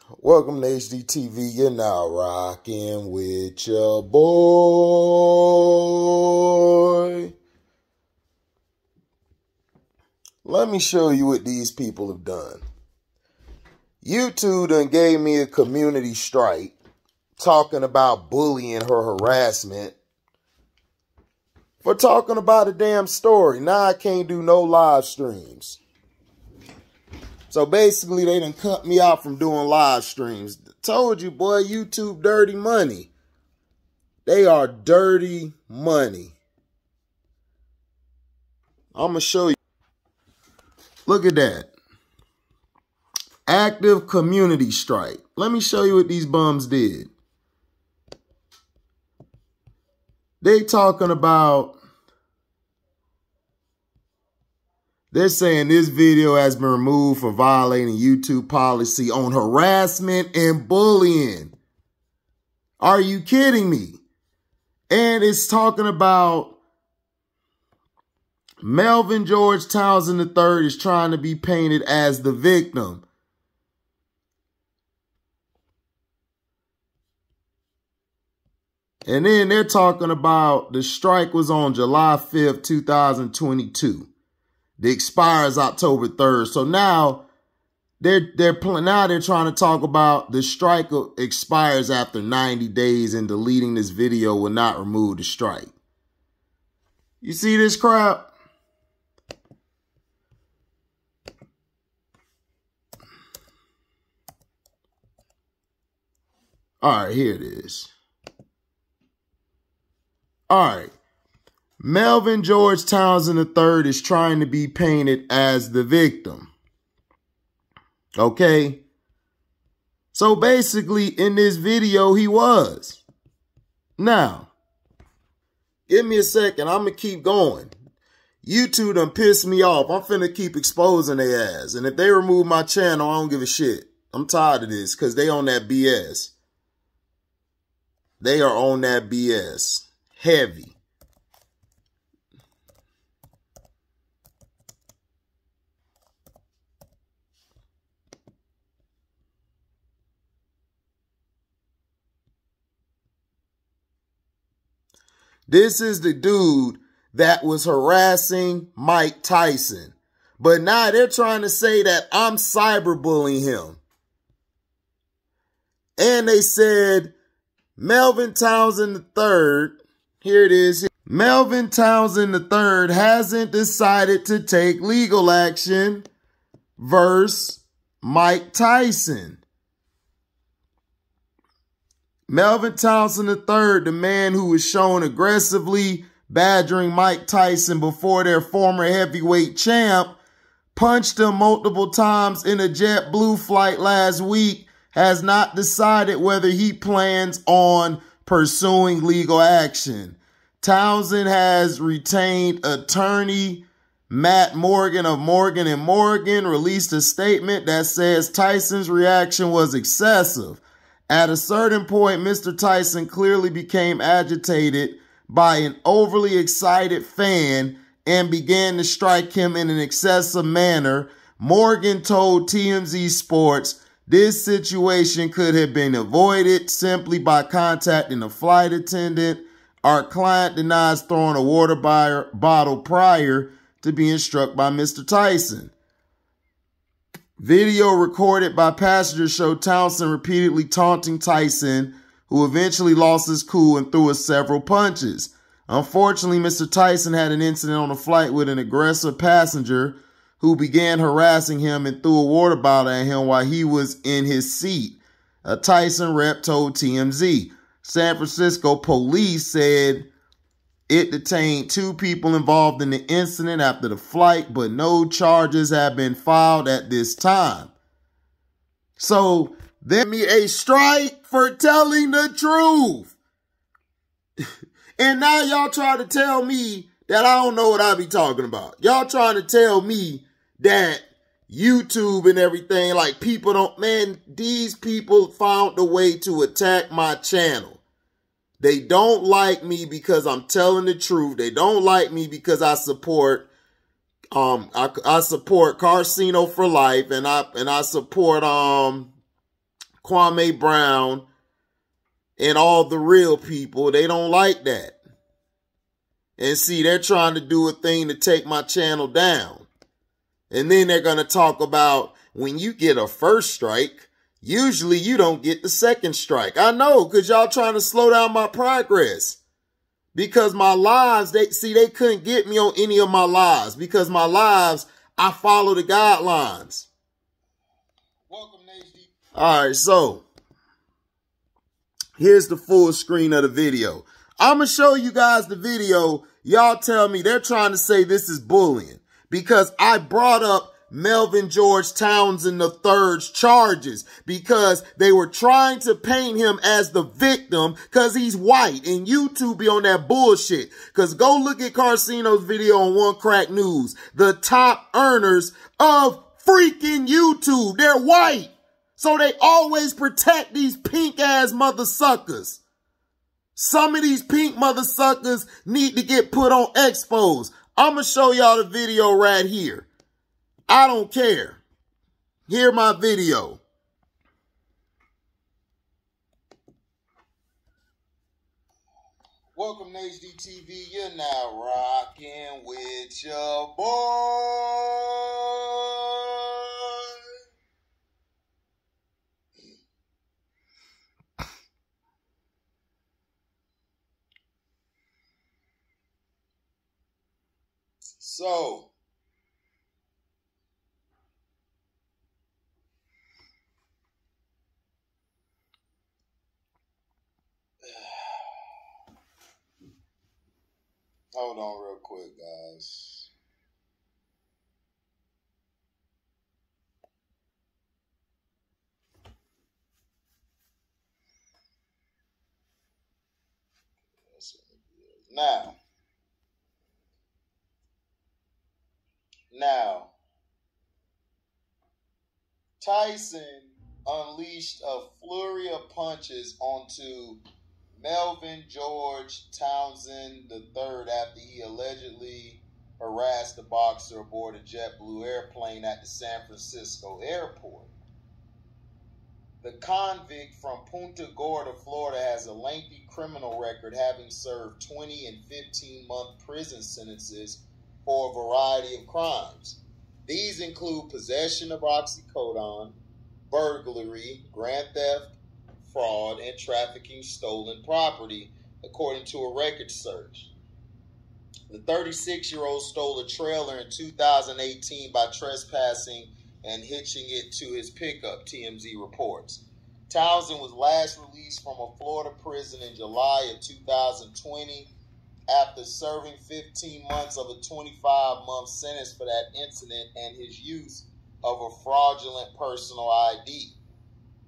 Welcome to HDTV. You're now rocking with your boy. Let me show you what these people have done. YouTube done gave me a community strike talking about bullying her harassment for talking about a damn story. Now I can't do no live streams. So basically, they done cut me out from doing live streams. Told you, boy, YouTube dirty money. They are dirty money. I'm going to show you. Look at that. Active community strike. Let me show you what these bums did. They talking about, they're saying this video has been removed for violating YouTube policy on harassment and bullying. Are you kidding me? And it's talking about Melvin George Townsend III is trying to be painted as the victim. And then they're talking about the strike was on July 5th, 2022. It expires October 3rd. So now they're trying to talk about the strike expires after 90 days and deleting this video will not remove the strike. You see this crap? All right, here it is. All right. Melvin George Townsend III is trying to be painted as the victim. Okay? So basically, in this video, he was. Now, give me a second. I'm going to keep going. YouTube done pissed me off. I'm finna keep exposing their ass. And if they remove my channel, I don't give a shit. I'm tired of this because they on that BS. They are on that BS. Heavy. This is the dude that was harassing Mike Tyson. But now they're trying to say that I'm cyberbullying him. And they said Melvin Townsend III, here it is. Melvin Townsend III hasn't decided to take legal action versus Mike Tyson. Melvin Townsend III, the man who was shown aggressively badgering Mike Tyson before their former heavyweight champ, punched him multiple times in a JetBlue flight last week, has not decided whether he plans on pursuing legal action. Townsend has retained attorney Matt Morgan of Morgan & Morgan, released a statement that says Tyson's reaction was excessive. At a certain point, Mr. Tyson clearly became agitated by an overly excited fan and began to strike him in an excessive manner. Morgan told TMZ Sports this situation could have been avoided simply by contacting a flight attendant. Our client denies throwing a water bottle prior to being struck by Mr. Tyson. Video recorded by passengers showed Townsend repeatedly taunting Tyson, who eventually lost his cool and threw us several punches. Unfortunately, Mr. Tyson had an incident on a flight with an aggressive passenger who began harassing him and threw a water bottle at him while he was in his seat. A Tyson rep told TMZ. San Francisco police said it detained 2 people involved in the incident after the flight, but no charges have been filed at this time. So, there me a strike for telling the truth. And now y'all try to tell me that I don't know what I be talking about. Y'all trying to tell me that YouTube and everything, like people don't, man, these people found a way to attack my channel. They don't like me because I'm telling the truth. They don't like me because I support I support Casino for Life and I support Kwame Brown and all the real people. They don't like that. And see, they're trying to do a thing to take my channel down. And then they're going to talk about when you get a first strike, usually you don't get the second strike. I know, because y'all trying to slow down my progress. Because my lives, they couldn't get me on any of my lives. Because my lives, I follow the guidelines. Welcome, HD. All right, so here's the full screen of the video. I'm going to show you guys the video. Y'all tell me they're trying to say this is bullying because I brought up Melvin George Townsend III's charges because they were trying to paint him as the victim because he's white, and YouTube be on that bullshit. Because go look at Carcino's video on One Crack News. The top earners of freaking YouTube, they're white. So they always protect these pink ass mother suckers. Some of these pink mother suckers need to get put on expos. I'm going to show y'all the video right here. I don't care. Hear my video. Welcome to HDTV. You're now rocking with your boy. So, hold on real quick, guys. Now, Tyson unleashed a flurry of punches onto Melvin George Townsend III after he allegedly harassed the boxer aboard a JetBlue airplane at the San Francisco airport. The convict from Punta Gorda, Florida, has a lengthy criminal record, having served 20 and 15-month prison sentences for a variety of crimes. These include possession of oxycodone, burglary, grand theft, fraud, and trafficking stolen property, according to a record search. The 36-year-old stole a trailer in 2018 by trespassing and hitching it to his pickup, TMZ reports. Townsend was last released from a Florida prison in July of 2020 after serving 15 months of a 25-month sentence for that incident and his use of a fraudulent personal ID.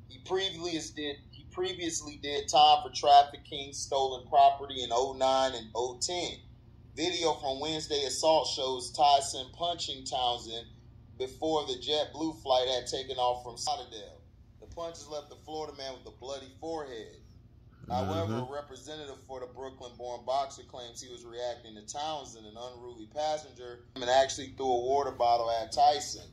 He previously did time for trafficking stolen property in 2009 and 2010. Video from Wednesday assault shows Tyson punching Townsend before the JetBlue flight had taken off from Lauderdale. The punches left the Florida man with a bloody forehead. However, a representative for the Brooklyn-born boxer claims he was reacting to Townsend, an unruly passenger, and actually threw a water bottle at Tyson.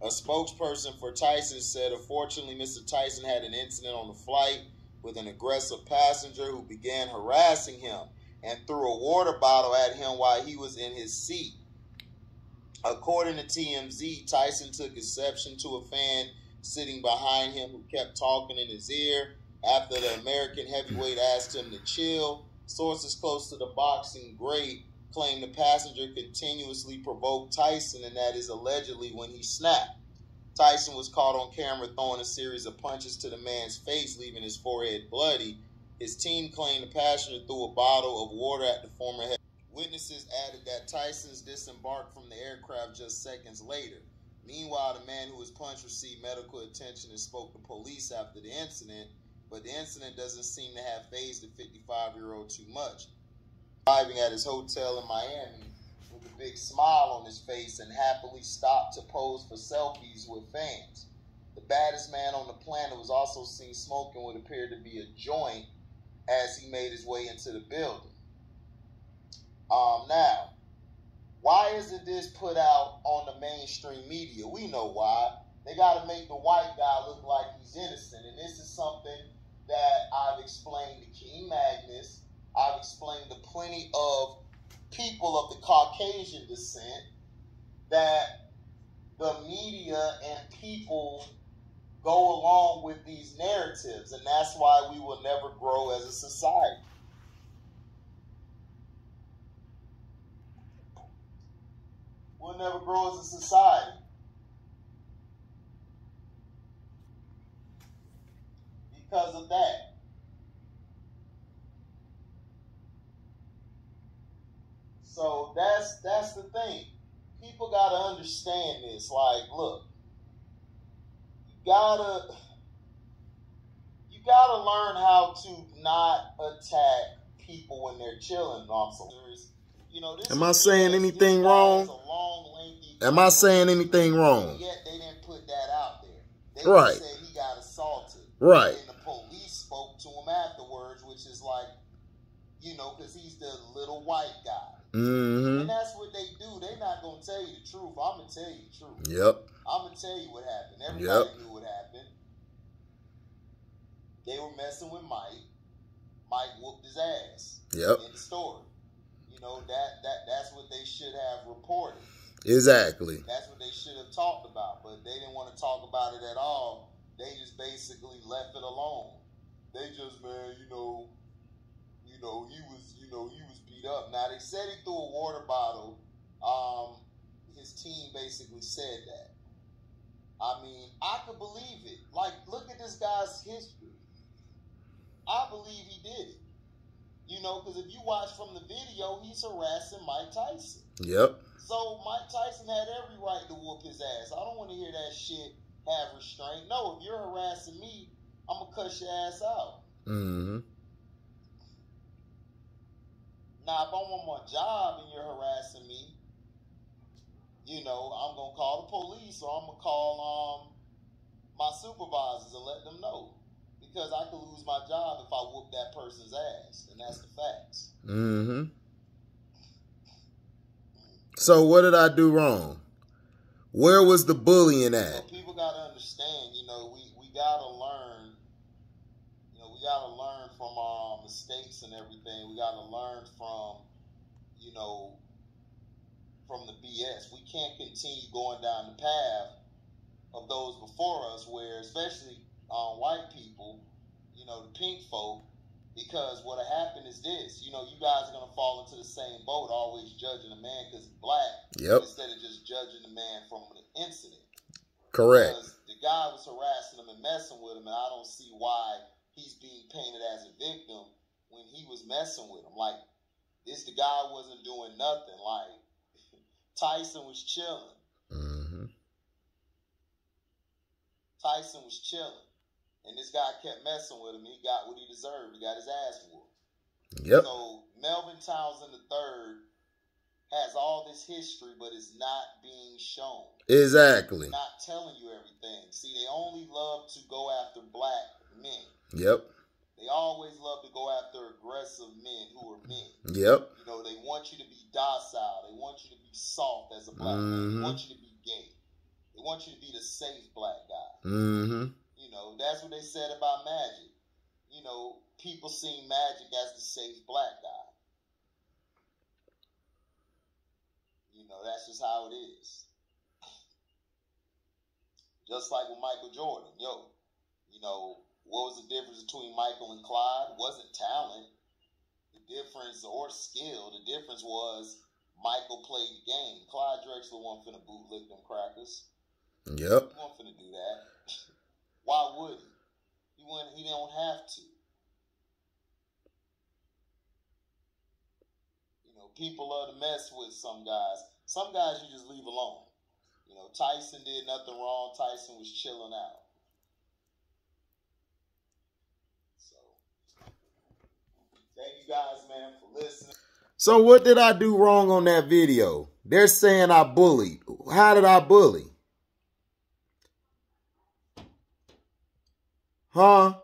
A spokesperson for Tyson said, unfortunately, Mr. Tyson had an incident on the flight with an aggressive passenger who began harassing him and threw a water bottle at him while he was in his seat. According to TMZ, Tyson took exception to a fan sitting behind him who kept talking in his ear after the American heavyweight asked him to chill. Sources close to the boxing great claim the passenger continuously provoked Tyson, and that is allegedly when he snapped. Tyson was caught on camera throwing a series of punches to the man's face, leaving his forehead bloody. His team claimed the passenger threw a bottle of water at the former head. Witnesses added that Tyson's disembarked from the aircraft just seconds later. Meanwhile, the man who was punched received medical attention and spoke to police after the incident, but the incident doesn't seem to have fazed the 55-year-old too much. Arriving at his hotel in Miami with a big smile on his face and happily stopped to pose for selfies with fans. The baddest man on the planet was also seen smoking what appeared to be a joint as he made his way into the building. Now, why isn't this put out on the mainstream media? We know why. They got to make the white guy look like he's innocent. And this is something that I've explained to King Magnus. I've explained to plenty of people of the Caucasian descent that the media and people go along with these narratives, and that's why we will never grow as a society. We'll never grow as a society. Because of that. So that's the thing. People gotta understand this. Like, look, you gotta learn how to not attack people when they're chilling. You know, this Am I saying anything wrong? Am I saying anything wrong? Yet they didn't put that out there. They Right. said he got assaulted. Right. And the police spoke to him afterwards, which is like, you know, because he's the little white guy. Mm-hmm. And that's what they do. They're not going to tell you the truth. I'm going to tell you the truth. Yep. I'm going to tell you what happened. Everybody knew what happened. They were messing with Mike. Mike whooped his ass. Yep. In the story. You know, that's what they should have reported. Exactly. That's what they should have talked about. But they didn't want to talk about it at all. They just basically left it alone. They just, man, he was beat up. Now, they said he threw a water bottle. His team basically said that. I mean, I could believe it. Like, look at this guy's history. I believe he did it. You know, because if you watch from the video, he's harassing Mike Tyson. Yep. So Mike Tyson had every right to whoop his ass. I don't want to hear that shit, have restraint. No, if you're harassing me, I'm going to cuss your ass out. Mm-hmm. Now, if I'm on my job and you're harassing me, you know, I'm going to call the police or I'm going to call my supervisors and let them know. Because I could lose my job if I whoop that person's ass. And that's the facts. Mm-hmm. So what did I do wrong? Where was the bullying at? So people got to understand, you know, we got to learn. You know, we got to learn from our mistakes and everything. We got to learn from, you know, from the BS. We can't continue going down the path of those before us where, especially white people, you know, the pink folk, because what'll happen is this, you know, you guys are going to fall into the same boat, always judging a man because he's black, instead of just judging the man from the incident. Correct. Because the guy was harassing him and messing with him, and I don't see why he's being painted as a victim when he was messing with him. Like, the guy wasn't doing nothing. Like, Tyson was chilling. Mm-hmm. Tyson was chilling. And this guy kept messing with him. He got what he deserved. He got his ass whooped. Yep. So Melvin Townsend III has all this history, but it's not being shown. Exactly. Not telling you everything. See, they only love to go after black men. Yep. They always love to go after aggressive men who are men. Yep. You know, they want you to be docile. They want you to be soft as a black man. They want you to be gay. They want you to be the safe black guy. Mm-hmm. You know, that's what they said about Magic. You know, people see Magic as the safe black guy. You know, that's just how it is. Just like with Michael Jordan. You know, what was the difference between Michael and Clyde? It wasn't talent. The difference, or skill, the difference was Michael played the game. Clyde Drexler wasn't finna bootlick them crackers. Yep. He wasn't finna do that. Why would he? He don't have to. You know, people love to mess with some guys. Some guys you just leave alone. You know, Tyson did nothing wrong. Tyson was chilling out. So, thank you guys, man, for listening. So what did I do wrong on that video? They're saying I bullied. How did I bully? Huh?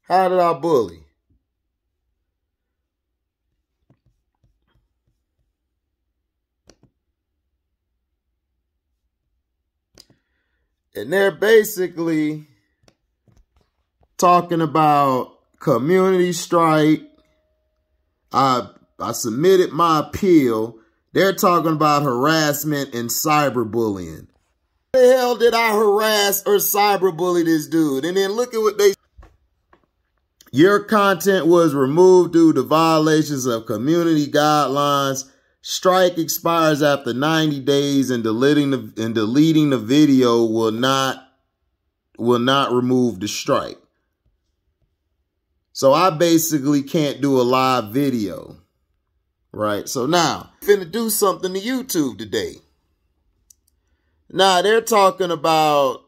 How did I bully? And they're basically talking about community strike. I submitted my appeal. They're talking about harassment and cyberbullying. How the hell did I harass or cyberbully this dude? And then look at what they... Your content was removed due to violations of community guidelines. Strike expires after 90 days and deleting the video will not remove the strike. So I basically can't do a live video, right? So now, I'm finna do something to YouTube today. Now, they're talking about,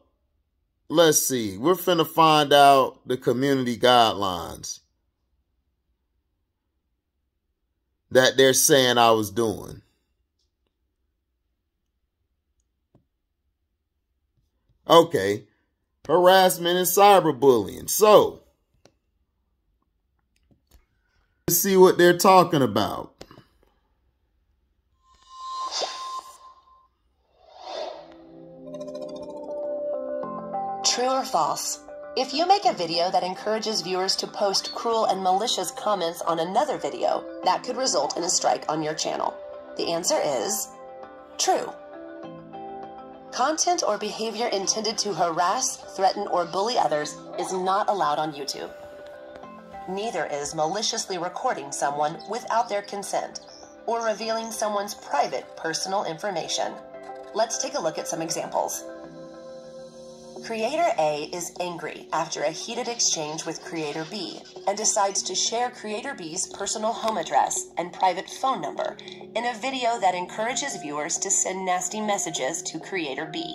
let's see, we're finna find out the community guidelines that they're saying I was doing. Okay, harassment and cyberbullying. So, let's see what they're talking about. True or false? If you make a video that encourages viewers to post cruel and malicious comments on another video, that could result in a strike on your channel. The answer is true. Content or behavior intended to harass, threaten, or bully others is not allowed on YouTube. Neither is maliciously recording someone without their consent or revealing someone's private personal information. Let's take a look at some examples. Creator A is angry after a heated exchange with Creator B and decides to share Creator B's personal home address and private phone number in a video that encourages viewers to send nasty messages to Creator B.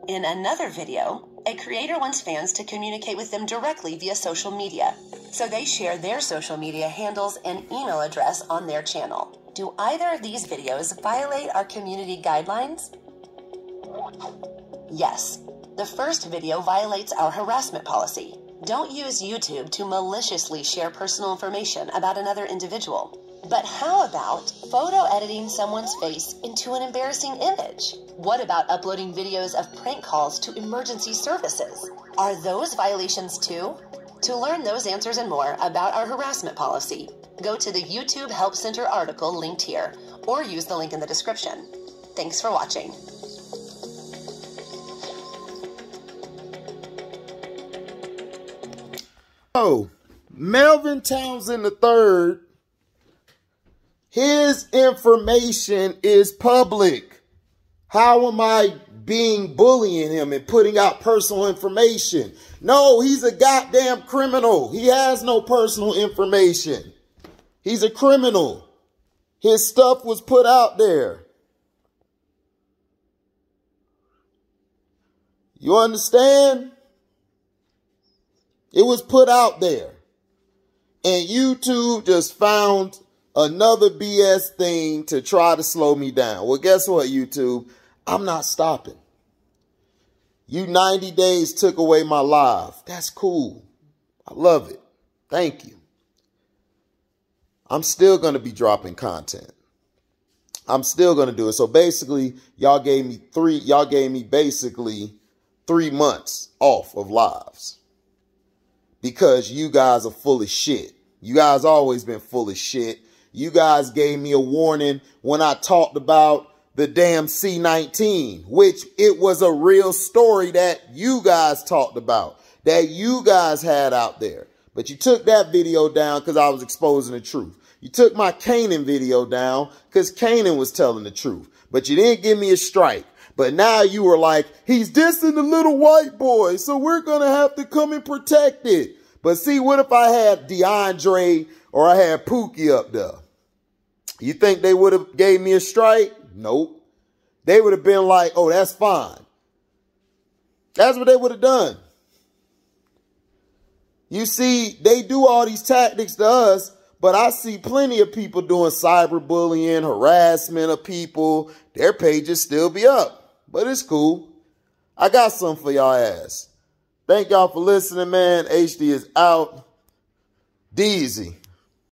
In another video, a creator wants fans to communicate with them directly via social media, so they share their social media handles and email address on their channel. Do either of these videos violate our community guidelines? Yes. The first video violates our harassment policy. Don't use YouTube to maliciously share personal information about another individual. But how about photo editing someone's face into an embarrassing image? What about uploading videos of prank calls to emergency services? Are those violations too? To learn those answers and more about our harassment policy, go to the YouTube Help Center article linked here, or use the link in the description. Thanks for watching. Oh, Melvin Townsend III, his information is public. How am I bullying him and putting out personal information? No, he's a goddamn criminal. He has no personal information. He's a criminal. His stuff was put out there. You understand? It was put out there. And YouTube just found another BS thing to try to slow me down. Well, guess what, YouTube? I'm not stopping. You 90 days took away my live. That's cool. I love it. Thank you. I'm still going to be dropping content. I'm still going to do it. So basically, y'all gave me basically 3 months off of lives. Because you guys are full of shit. You guys always been full of shit. You guys gave me a warning when I talked about the damn C-19, which it was a real story that you guys talked about, that you guys had out there. But you took that video down because I was exposing the truth. You took my Kanan video down because Kanan was telling the truth. But you didn't give me a strike. But now you were like, he's dissing the little white boy, so we're going to have to come and protect it. But see, what if I had DeAndre or I had Pookie up there? You think they would have gave me a strike? Nope. They would have been like, oh, that's fine. That's what they would have done. You see, they do all these tactics to us, but I see plenty of people doing cyberbullying, harassment of people. Their pages still be up. But it's cool. I got something for y'all ass. Thank y'all for listening, man. HD is out. Deezy.